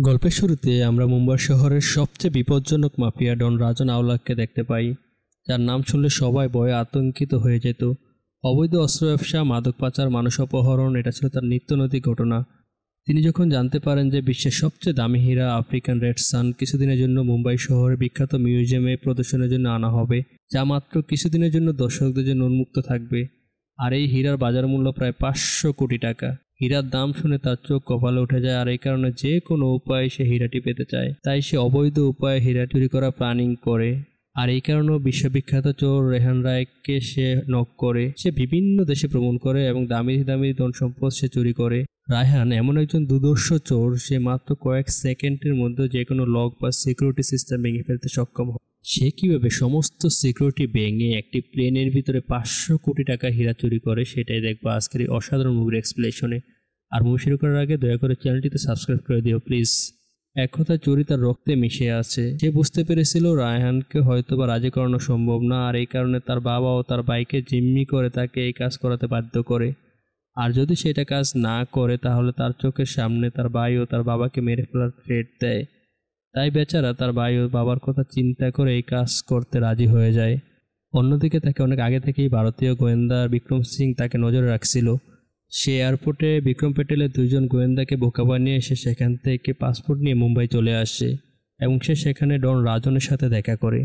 গল্পের শুরুতে আমরা মুম্বাই শহরের সবচেয়ে বিপজ্জনক মাফিয়া ডন রাজন আওলাককে দেখতে পাই, যার নাম শুনলে সবাই ভয়ে আতঙ্কিত হয়ে যেত। অবৈধ অস্ত্র ব্যবসা, মাদক পাচার, মানুষ অপহরণ, এটা ছিল তার নিত্যনৈতিক ঘটনা। তিনি যখন জানতে পারেন যে বিশ্বের সবচেয়ে দামি হীরা আফ্রিকান রেড সান কিছুদিনের জন্য মুম্বাই শহরের বিখ্যাত মিউজিয়ামে প্রদর্শনের জন্য আনা হবে, যা মাত্র কিছুদিনের জন্য দর্শকদের জন্য উন্মুক্ত থাকবে, আর এই হীরার বাজার মূল্য প্রায় 500 কোটি টাকা। হীরার দাম শুনে তার চোখ কপালে উঠে যায়, আর এই কারণে যে কোনো উপায়ে সে হীরাটি পেতে চায়। তাই সে অবৈধ উপায়ে হীরা চুরি করা প্ল্যানিং করে, আর এই কারণেও বিশ্ববিখ্যাত চোর রেহান রায়কে সে নক করে। সে বিভিন্ন দেশে ভ্রমণ করে এবং দামি দামি ধন সম্পদ সে চুরি করে। রায়হান এমন একজন দুর্ধর্ষ চোর, সে মাত্র কয়েক সেকেন্ডের মধ্যে যে কোনো লক বা সিকিউরিটি সিস্টেম ভেঙে ফেলতে সক্ষম হয়। সে কীভাবে সমস্ত সিকিউরিটি ভেঙে একটি প্লেনের ভিতরে 500 কোটি টাকা হীরা চুরি করে, সেটাই দেখবো আজকের এই অসাধারণ মুভির এক্সপ্লেনেশনে। আর মুভি শুরু করার আগে দয়া করে চ্যানেলটিতে সাবস্ক্রাইব করে দিও প্লিজ। এক কথায় চুরি তার রক্তে মিশে আছে। সে বুঝতে পেরেছিল রায়হানকে হয়তোবা রাজি করানো সম্ভব না, আর এই কারণে তার বাবা ও তার ভাইকে জিম্মি করে তাকে এই কাজ করাতে বাধ্য করে। আর যদি সেটা কাজ না করে তাহলে তার চোখের সামনে তার ভাই ও তার বাবাকে মেরে ফেলার থ্রেট দেয়। তাই বেচারা তার ভাই ও বাবার কথা চিন্তা করে এই কাজ করতে রাজি হয়ে যায়। অন্যদিকে তাকে অনেক আগে থেকেই ভারতীয় গোয়েন্দা বিক্রম সিং তাকে নজরে রাখছিল। সে এয়ারপোর্টে বিক্রম প্যাটেলের দুইজন গোয়েন্দাকে বোকা বানিয়ে এসে সেখান থেকে পাসপোর্ট নিয়ে মুম্বাই চলে আসে এবং সে সেখানে ডন রাজনের সাথে দেখা করে।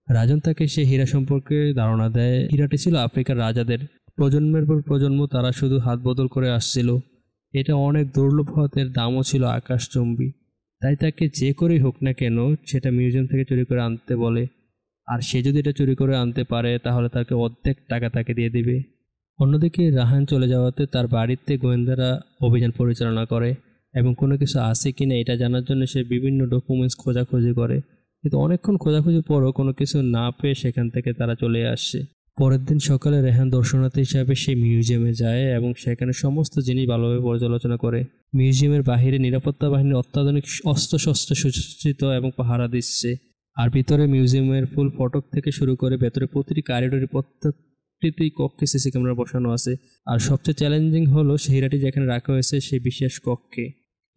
রাজন তাকে সে হীরা সম্পর্কে ধারণা দেয়। হীরাটি ছিল আফ্রিকার রাজাদের। প্রজন্মের পর প্রজন্ম তারা শুধু হাত বদল করে আসছিল। এটা অনেক দুর্লভ হওয়ার দামও ছিল আকাশচুম্বী। তাই তাকে যে করেই হোক না কেন সেটা মিউজিয়াম থেকে চুরি করে আনতে বলে, আর সে যদি এটা চুরি করে আনতে পারে তাহলে তাকে অর্ধেক টাকা তাকে দিয়ে দিবে। অন্যদিকে রাহান চলে যাওয়াতে তার বাড়িতে গোয়েন্দারা অভিযান পরিচালনা করে এবং কোনো কিছু আছে কিনা এটা জানার জন্য সে বিভিন্ন ডকুমেন্টস খোঁজাখুঁজি করে, কিন্তু অনেকক্ষণ খোঁজাখুঁজির পরও কোনো কিছু না পেয়ে সেখান থেকে তারা চলে আসে। পরের দিন সকালে রেহান দর্শনার্থী হিসাবে সেই মিউজিয়ামে যায় এবং সেখানে সমস্ত জিনিস ভালোভাবে পর্যালোচনা করে। মিউজিয়ামের বাহিরে নিরাপত্তা বাহিনীর অত্যাধুনিক অস্ত্রশস্ত্র সুসজ্জিত এবং পাহারা দিচ্ছে, আর ভিতরে মিউজিয়ামের ফুল ফটক থেকে শুরু করে ভেতরে প্রতিটি করিডোরে প্রত্যেকটি কক্ষে সিসি ক্যামেরা বসানো আছে। আর সবচেয়ে চ্যালেঞ্জিং হলো সেই হীরাটি যেখানে রাখা হয়েছে সেই বিশেষ কক্ষে।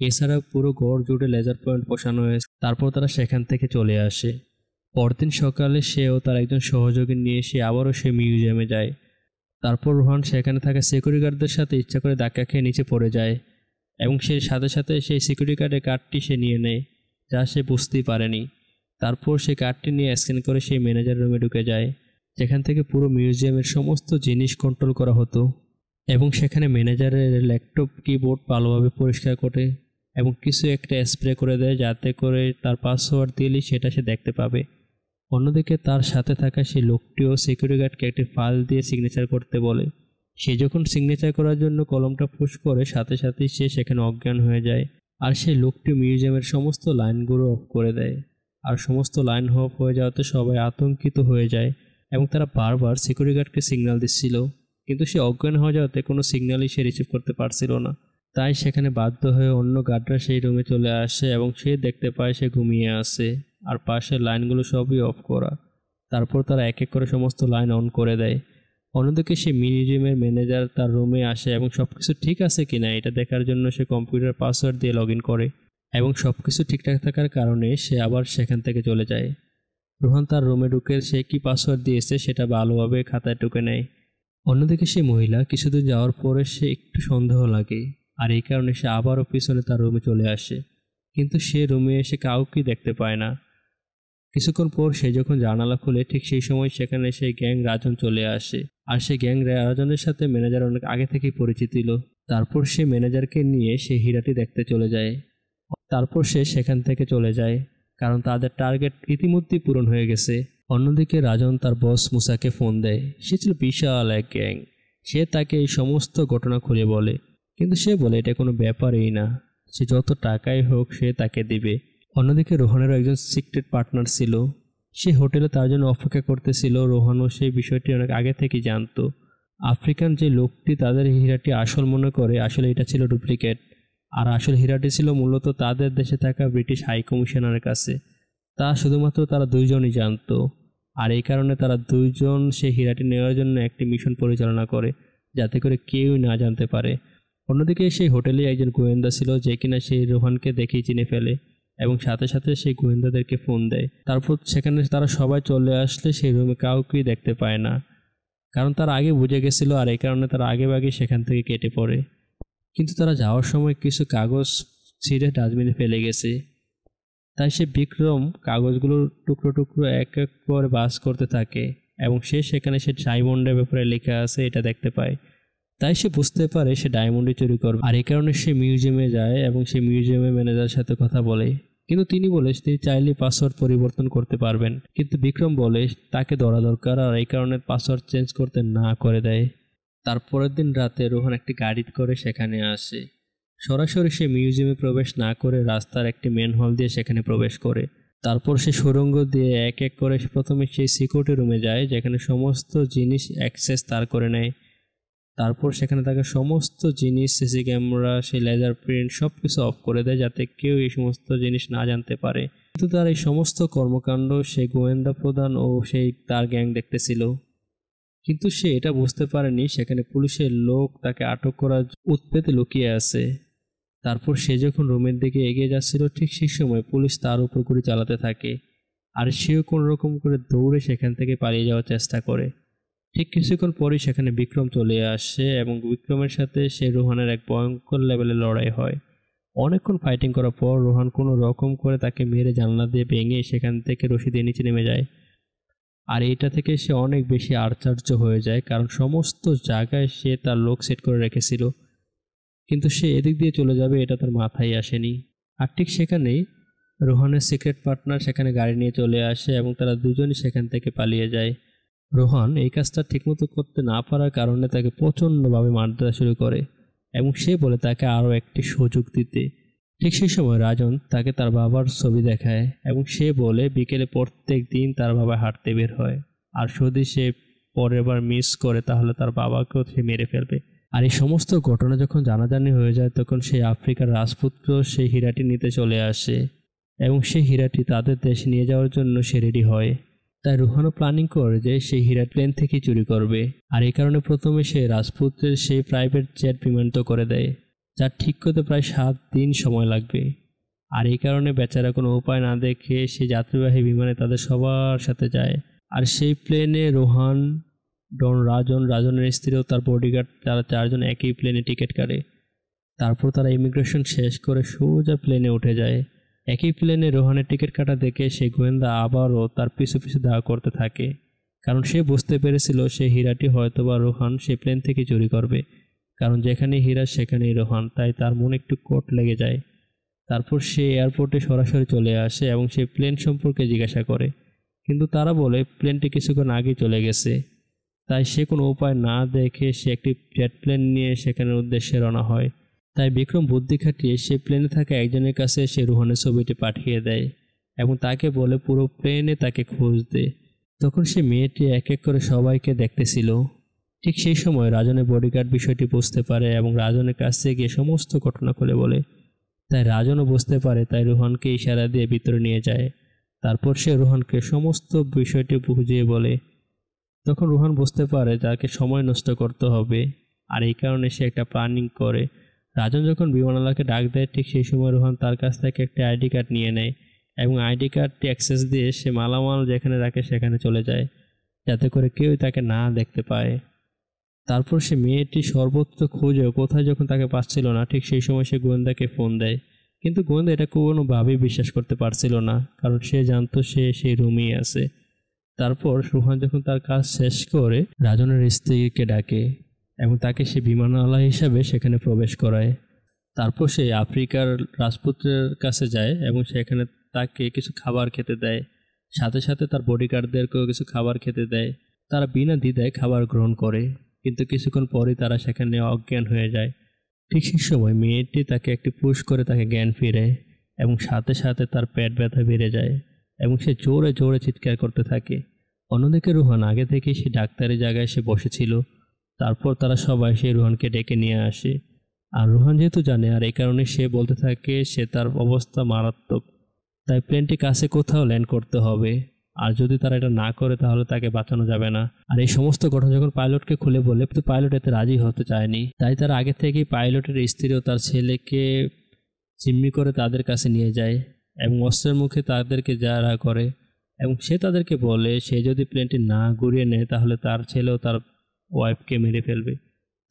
এছাড়া পুরো গড় জুড়ে লেজার পয়েন্ট বসানো হয়েছে। তারপর তারা সেখান থেকে চলে আসে। পরদিন সকালে সে ও তার একজন সহযোগী নিয়ে সে আবারও সে মিউজিয়ামে যায়। তারপর রোহান সেখানে থাকা সিকিউরিটি গার্ডদের সাথে ইচ্ছা করে ধাক্কা খেয়ে নিচে পড়ে যায় এবং সে সাথে সাথে সেই সিকিউরিটি গার্ডের কার্ডটি সে নিয়ে নেয়, যা সে বুঝতেই পারেনি। তারপর সে কার্ডটি নিয়ে স্ক্যান করে সেই ম্যানেজার রুমে ঢুকে যায়, যেখান থেকে পুরো মিউজিয়ামের সমস্ত জিনিস কন্ট্রোল করা হতো। এবং সেখানে ম্যানেজারের ল্যাপটপ কিবোর্ড ভালোভাবে পরিষ্কার করে এবং কিছু একটা স্প্রে করে দেয়, যাতে করে তার পাসওয়ার্ড দিলেই সেটা সে দেখতে পাবে। অন্যদিকে তার সাথে থাকা সেই লোকটিও সিকিউরিটি গার্ডকে একটি ফাইল দিয়ে সিগনেচার করতে বলে। সে যখন সিগনেচার করার জন্য কলমটা পুশ করে সাথে সাথেই সে সেখানে অজ্ঞান হয়ে যায়, আর সেই লোকটি মিউজিয়ামের সমস্ত লাইনগুলো অফ করে দেয়। আর সমস্ত লাইন অফ হয়ে যাওয়াতে সবাই আতঙ্কিত হয়ে যায় এবং তারা বারবার সিকিউরিটি গার্ডকে সিগন্যাল দিচ্ছিল, কিন্তু সে অজ্ঞান হয়ে যাওয়াতে কোনো সিগন্যালই সে রিসিভ করতে পারছিল না। তাই সেখানে বাধ্য হয়ে অন্য গার্ডরা সেই রুমে চলে আসে এবং সে দেখতে পায় সে ঘুমিয়ে আছে আর পাশের লাইনগুলো সবই অফ করা। তারপর তারা এক এক করে সমস্ত লাইন অন করে দেয়। অন্যদিকে সে মিউজিয়ামের ম্যানেজার তার রুমে আসে এবং সব কিছু ঠিক আছে কিনা এটা দেখার জন্য সে কম্পিউটার পাসওয়ার্ড দিয়ে লগ ইন করে এবং সব কিছু ঠিকঠাক থাকার কারণে সে আবার সেখান থেকে চলে যায়। রোহান তার রুমে ঢুকে সে কি পাসওয়ার্ড দিয়েছে সেটা ভালোভাবে খাতায় টুকে নেয়। অন্যদিকে সেই মহিলা কিছুদিন যাওয়ার পরে সে একটু সন্দেহ লাগে, আর এই কারণে সে আবারও পিছনে তার রুমে চলে আসে, কিন্তু সে রুমে এসে কাউকে দেখতে পায় না। কিছুক্ষণ পর সে যখন জানালা খুলে ঠিক সেই সময় সেখানে সেই গ্যাং রাজন চলে আসে, আর সেই গ্যাং রাজনের সাথে ম্যানেজার অনেক আগে থেকেই পরিচিত ছিল। তারপর সে ম্যানেজারকে নিয়ে সেই হীরাটি দেখতে চলে যায়। তারপর সে সেখান থেকে চলে যায় কারণ তাদের টার্গেট ইতিমধ্যেই পূরণ হয়ে গেছে। অন্যদিকে রাজন তার বস মুসাকে ফোন দেয়। সে ছিল বিশাল এক গ্যাং। সে তাকে এই সমস্ত ঘটনা খুলে বলে, কিন্তু সে বলে এটা কোনো ব্যাপারই না, সে যত টাকাই হোক সে তাকে দিবে। অন্যদিকে রোহানেরও একজন সিক্রেট পার্টনার ছিল। সে হোটেলে তার জন্য অপেক্ষা করতেছিল। রোহানও সেই বিষয়টি অনেক আগে থেকেই জানতো। আফ্রিকান যে লোকটি তাদের হীরাটি আসল মনে করে, আসলে এটা ছিল ডুপ্লিকেট, আর আসল হীরাটি ছিল মূলত তাদের দেশে থাকা ব্রিটিশ হাই কমিশনারের কাছে। তা শুধুমাত্র তারা দুইজনই জানতো, আর এই কারণে তারা দুইজন সেই হীরাটি নেওয়ার জন্য একটি মিশন পরিচালনা করে, যাতে করে কেউই না জানতে পারে। অন্যদিকে সেই হোটেলে একজন গোয়েন্দা ছিল যে কিনা সেই রোহানকে দেখেই চিনে ফেলে এবং সাথে সাথে সেই গোয়েন্দাদেরকে ফোন দেয়। তারপর সেখানে তারা সবাই চলে আসলে সেই রুমে কাউকেই দেখতে পায় না, কারণ তারা আগে বুঝে গেছিল আর এই কারণে তারা আগে সেখান থেকে কেটে পড়ে। কিন্তু তারা যাওয়ার সময় কিছু কাগজ ছিঁড়ে ডাস্টবিনে ফেলে গেছে। তাই সে বিক্রম কাগজগুলোর টুকরো টুকরো এক এক করে বাস করতে থাকে এবং সেখানে সে ডায়মন্ডের ব্যাপারে লেখা আছে এটা দেখতে পায়। তাই সে বুঝতে পারে সে ডায়মন্ডই চুরি করবে, আর এই কারণে সে মিউজিয়ামে যায় এবং সে মিউজিয়ামের ম্যানেজারের সাথে কথা বলে। কিন্তু তিনি বলে তিনি চাইলে পাসওয়ার্ড পরিবর্তন করতে পারবেন, কিন্তু বিক্রম বলে তাকে ধরা দরকার, আর এই কারণে পাসওয়ার্ড চেঞ্জ করতে না করে দেয়। তারপরের দিন রাতে রোহান একটি গাড়ি করে সেখানে আসে। সরাসরি সে মিউজিয়ামে প্রবেশ না করে রাস্তার একটি মেন হল দিয়ে সেখানে প্রবেশ করে। তারপর সে সুড়ঙ্গ দিয়ে এক এক করে প্রথমে সেই সিকিউরিটি রুমে যায় যেখানে সমস্ত জিনিস অ্যাক্সেস তার করে নেয়। তারপর সেখানে তাকে সমস্ত জিনিস, সিসি ক্যামেরা, সেই লেজার প্রিন্ট সব কিছু অফ করে দেয় যাতে কেউ এই সমস্ত জিনিস না জানতে পারে। কিন্তু তার এই সমস্ত কর্মকাণ্ড সেই গোয়েন্দা প্রধান ও সেই তার গ্যাং দেখতেছিল, কিন্তু সে এটা বুঝতে পারেনি সেখানে পুলিশের লোক তাকে আটক করার উৎপেতে লুকিয়ে আছে। তারপর সে যখন রুমের দিকে এগিয়ে যাচ্ছিল ঠিক সেই সময় পুলিশ তার উপর গুলি চালাতে থাকে, আর সেও কোনো রকম করে দৌড়ে সেখান থেকে পালিয়ে যাওয়ার চেষ্টা করে। ঠিক কিছুক্ষণ পরই সেখানে বিক্রম চলে আসে এবং বিক্রমের সাথে সে রোহানের এক ভয়ঙ্কর লেভেলের লড়াই হয়। অনেকক্ষণ ফাইটিং করার পর রোহান কোনো রকম করে তাকে মেরে জানলা দিয়ে ভেঙে সেখান থেকে রশি দিয়ে নিচে নেমে যায়। আর এইটা থেকে সে অনেক বেশি আশ্চর্য হয়ে যায়, কারণ সমস্ত জায়গায় সে তার লোক সেট করে রেখেছিল, কিন্তু সে এদিক দিয়ে চলে যাবে এটা তার মাথায় আসেনি। আর ঠিক সেখানেই রোহানের সিক্রেট পার্টনার সেখানে গাড়ি নিয়ে চলে আসে এবং তারা দুজনই সেখান থেকে পালিয়ে যায়। রোহান এই কাজটা ঠিকমতো করতে না পারার কারণে তাকে প্রচণ্ডভাবে মারতে শুরু করে এবং সে বলে তাকে আরও একটি সুযোগ দিতে। ঠিক সেই সময় রাজন তাকে তার বাবার ছবি দেখায় এবং সে বলে বিকেলে প্রত্যেক দিন তার বাবা হাঁটতে বের হয়, আর যদি সে পরের বার মিস করে তাহলে তার বাবাকেও সে মেরে ফেলবে। আর এই সমস্ত ঘটনা যখন জানাজানি হয়ে যায় তখন সেই আফ্রিকার রাজপুত্র সেই হীরাটি নিতে চলে আসে এবং সেই হীরাটি তাদের দেশে নিয়ে যাওয়ার জন্য সে রেডি হয়। তাই রোহানও প্ল্যানিং করে যে সেই হীরা প্লেন থেকে চুরি করবে, আর এই কারণে প্রথমে সে রাজপুত্রের সেই প্রাইভেট জেট বিমানিত করে দেয়, যা ঠিক করতে প্রায় 7 দিন সময় লাগবে। আর এই কারণে বেচারা কোনো উপায় না দেখে সেই যাত্রীবাহী বিমানে তাদের সবার সাথে যায়। আর সেই প্লেনে রোহান, ডন রাজনের স্ত্রী ও তার বডিগার্ড তারা 4 জন একই প্লেনে টিকিট কাটে। তারপর তারা ইমিগ্রেশন শেষ করে সোজা প্লেনে উঠে যায়। একই প্লেনে রোহানের টিকিট কাটা দেখে সেই গোয়েন্দা আবারও তার পিছু পিছু ধাওয়া করতে থাকে, কারণ সে বুঝতে পেরেছিল সেই হীরাটি হয়তোবা রোহান সেই প্লেন থেকে চুরি করবে, কারণ যেখানে হীরা সেখানেই রোহান, তাই তার মনে একটু কোট লেগে যায়। তারপর সে এয়ারপোর্টে সরাসরি চলে আসে এবং সেই প্লেন সম্পর্কে জিজ্ঞাসা করে, কিন্তু তারা বলে প্লেনটি কিছুক্ষণ আগেই চলে গেছে। তাই সে কোনো উপায় না দেখে সে একটি জেট প্লেন নিয়ে সেখানের উদ্দেশ্যে রওনা হয়। তাই বিক্রম বুদ্ধি খাটিয়ে সে প্লেনে থাকা একজনের কাছে সে রোহানের ছবিটি পাঠিয়ে দেয় এবং তাকে বলে পুরো প্লেনে তাকে খোঁজ দে। তখন সে মেয়েটি এক এক করে সবাইকে দেখতেছিল। ঠিক সেই সময় রাজনের বডিগার্ড বিষয়টি বুঝতে পারে এবং রাজনের কাছে গিয়ে সমস্ত ঘটনা খুলে বলে। তাই রাজনও বুঝতে পারে, তাই রোহানকে ইশারা দিয়ে ভিতরে নিয়ে যায়। তারপর সে রোহানকে সমস্ত বিষয়টি বুঝিয়ে বলে। তখন রোহান বুঝতে পারে তাকে সময় নষ্ট করতে হবে, আর এই কারণে সে একটা প্ল্যানিং করে। রাজন যখন বিমানওয়ালাকে ডাক দেয় ঠিক সেই সময় রোহান তার কাছ থেকে একটা আইডি কার্ড নিয়ে নেয় এবং আইডি কার্ডটি অ্যাক্সেস দিয়ে সে মালামাল যেখানে রাখে সেখানে চলে যায়, যাতে করে কেউ তাকে না দেখতে পায়। তারপর সে মেয়েটি সর্বত্র খুঁজেও কোথায় যখন তাকে পাচ্ছিল না ঠিক সেই সময় সে গোয়েন্দাকে ফোন দেয়, কিন্তু গোয়েন্দা এটা কোনোভাবেই বিশ্বাস করতে পারছিল না, কারণ সে জানতো সে সেই রুমেই আছে। তারপর রোহান যখন তার কাজ শেষ করে রাজনের স্ত্রীকে ডাকে এবং তাকে সে বিমানওয়ালা হিসাবে সেখানে প্রবেশ করায়। তারপর সে আফ্রিকার রাজপুত্রের কাছে যায় এবং সেখানে তাকে কিছু খাবার খেতে দেয়, সাথে সাথে তার বডিগার্ডদেরকেও কিছু খাবার খেতে দেয়। তারা বিনা দ্বিধায় খাবার গ্রহণ করে, কিন্তু কিছুক্ষণ পরই তারা সেখানে অজ্ঞান হয়ে যায়। ঠিক সেই সময় মেয়েটি তাকে একটি পুশ করে তাকে জ্ঞান ফিরে এবং সাথে সাথে তার পেট ব্যথা বেড়ে যায় এবং সে জোরে জোরে চিৎকার করতে থাকে। অন্যদিকে রোহান আগে থেকেই সে ডাক্তারি জায়গায় সে বসেছিল। তারপর তারা সবাই সেই রোহানকে ডেকে নিয়ে আসে, আর রোহান যেহেতু জানে আর এই কারণে সে বলতে থাকে সে তার অবস্থা মারাত্মক, তাই প্লেনটি কাছে কোথাও ল্যান্ড করতে হবে। আর যদি তারা এটা না করে তাহলে তাকে বাঁচানো যাবে না। আর এই সমস্ত ঘটনা যখন পাইলটকে খুলে বলে, কিন্তু পাইলট এতে রাজি হতে চায়নি। তাই তারা আগে থেকেই পাইলটের স্ত্রী ও তার ছেলেকে জিম্মি করে তাদের কাছে নিয়ে যায় এবং অস্ত্রের মুখে তাদেরকে যারা করে, এবং সে তাদেরকে বলে সে যদি প্লেনটি না ঘুরিয়ে নেয় তাহলে তার ছেলেও তার ওয়াইফকে মেরে ফেলবে।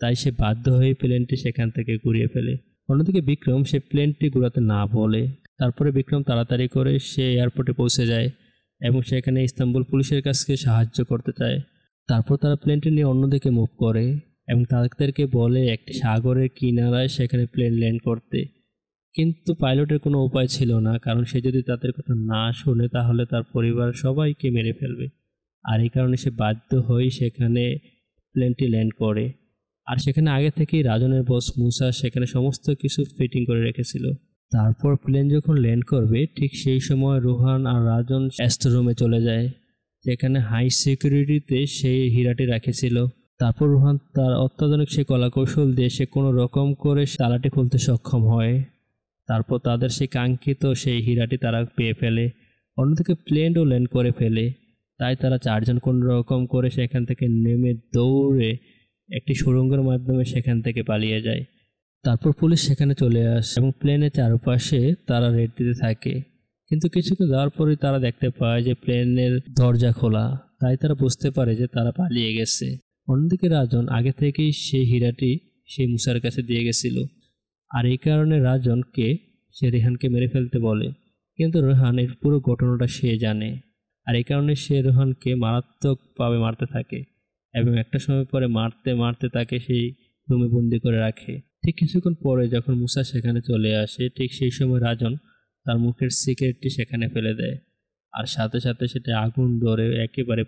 তাই সে বাধ্য হয়ে প্লেনটি সেখান থেকে ঘুরিয়ে ফেলে। অন্যদিকে বিক্রম সে প্লেনটি ঘুরাতে না বলে। তারপরে বিক্রম তাড়াতাড়ি করে সে এয়ারপোর্টে পৌঁছে যায় এবং সেখানে ইস্তাম্বুল পুলিশের কাছে সাহায্য করতে চায়। তারপর তারা প্লেনটি নিয়ে অন্যদিকে মুভ করে এবং তাদেরকে বলে একটি সাগরের কিনারায় সেখানে প্লেন ল্যান্ড করতে। কিন্তু পাইলটের কোনো উপায় ছিল না, কারণ সে যদি তাদের কথা না শুনে তাহলে তার পরিবার সবাইকে মেরে ফেলবে। আর এই কারণে সে বাধ্য হয়ে সেখানে প্লেনটি ল্যান্ড করে। আর সেখানে আগে থেকেই রাজনের বস মুসা সেখানে সমস্ত কিছু ফিটিং করে রেখেছিল। তারপর প্লেন যখন ল্যান্ড করবে ঠিক সেই সময় রোহান আর রাজন অ্যাস্ট্রো রুমে চলে যায়, যেখানে হাই সিকিউরিটিতে সেই হীরাটি রেখেছিল। তারপর রোহান তার অত্যাধুনিক সে কলাকৌশল দিয়ে সে কোনো রকম করে তালাটি খুলতে সক্ষম হয়। তারপর তাদের সেই কাঙ্ক্ষিত সেই হীরাটি তারা পেয়ে ফেলে। অন্যদিকে প্লেনও ল্যান্ড করে ফেলে। তাই তারা চারজন কোনো রকম করে সেখান থেকে নেমে দৌড়ে একটি সুড়ঙ্গের মাধ্যমে সেখান থেকে পালিয়ে যায়। তারপর পুলিশ সেখানে চলে আসে এবং প্লেনের চারপাশে তারা রেড দিতে থাকে। কিন্তু কিছুক্ষণ যাওয়ার পরেই তারা দেখতে পায় যে প্লেনের দরজা খোলা। তাই তারা বুঝতে পারে যে তারা পালিয়ে গেছে। অন্যদিকে রাজন আগে থেকেই সেই হীরাটি সেই মুসার কাছে দিয়ে গেছিল। আর এই কারণে রাজনকে সে রেহানকে মেরে ফেলতে বলে, কিন্তু রেহান এর পুরো ঘটনাটা সে জানে। আর এই কারণে সে রেহানকে মারাত্মকভাবে মারতে থাকে এবং একটা সময় পরে মারতে মারতে তাকে সেই রুমে বন্দি করে রাখে। ঠিক কিছুক্ষণ পরে যখন মুসা সেখানে চলে আসে ঠিক সেই সময় রাজন তার মুখের সিগারেটটি সেখানে ফেলে দেয়, আর সাথে সাথে সেটা আগুন ধরে একেবারে